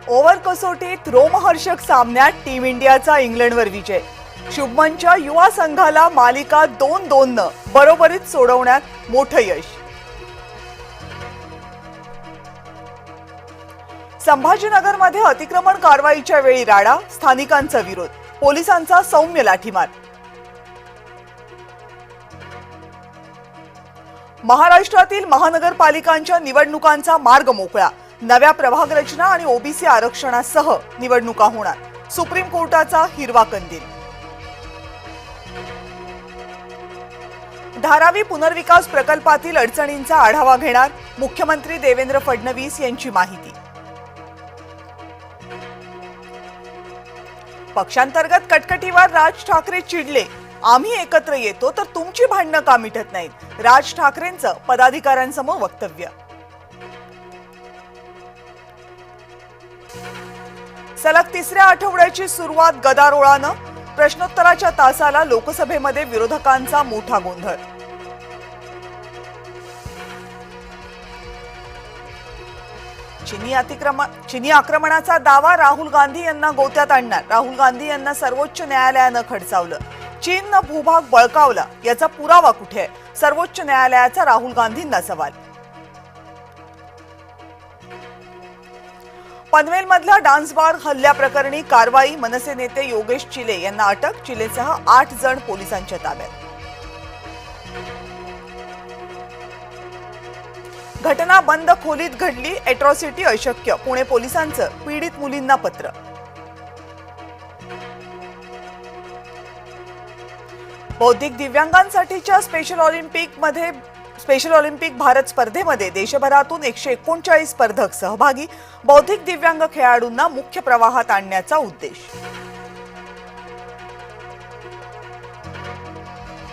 Over कसोटीत रोमहर्षक सामन्यात टीम इंडियाचा इंग्लंडवर विजय। शुभमनच्या युवा संघाला मालिका 2-2 बरोबरीत सोडवण्यात मोठं यश। संभाजीनगरमध्ये अतिक्रमण कारवाईच्या वेळी राडा, स्थानिकांचा विरोध, पोलिसांचा सौम्य लाठीमार। महाराष्ट्रातील महानगरपालिकांच्या निवडणुकांचा मार्ग मोकळा, नव्या प्रभाग रचना आणि ओबीसी आरक्षणासह निवडणुका होणार, सुप्रीम कोर्टाचा हिरवा कंदील। धारावी पुनर्विकास प्रकल्पातील अडचणींचा आढावा घेणार मुख्यमंत्री देवेंद्र फडणवीस यांची माहिती। पक्षांतर्गत कटकटीवर राज ठाकरे चिडले, आम्ही एकत्र येतो तर तुमची भांडणं का मिटत नाहीत, राज ठाकरेंचं पदाधिकाऱ्यांसमोर वक्तव्य। सलग तिसऱ्या आठवड्याची सुरुवात गदारोळानं, प्रश्नोत्तराच्या तासाला लोकसभेमध्ये विरोधकांचा मोठा गोंधळ। चिनी आक्रमणाचा दावा राहुल गांधी यांना गोत्यात आणणार, राहुल गांधी यांना सर्वोच्च न्यायालयानं खडसावलं। चीननं भूभाग बळकावला, याचा पुरावा कुठे आहे, सर्वोच्च न्यायालयाचा राहुल गांधींना सवाल। पनवेलमधल्या डान्स बार हल्ल्याप्रकरणी कारवाई, मनसे नेते योगेश चिले यांना अटक, चिलेसह 8 जण पोलिसांच्या ताब्यात। घटना बंद खोलीत घडली, एट्रॉसिटी अशक्य, पुणे पोलिसांचं पीडित मुलींना पत्र। बौद्धिक दिव्यांगांसाठीच्या स्पेशल ऑलिम्पिक भारत स्पर्धेमध्ये देशभरातून 139 स्पर्धक सहभागी, बौद्धिक दिव्यांग खेळाडूंना मुख्य प्रवाहात आणण्याचा उद्देश।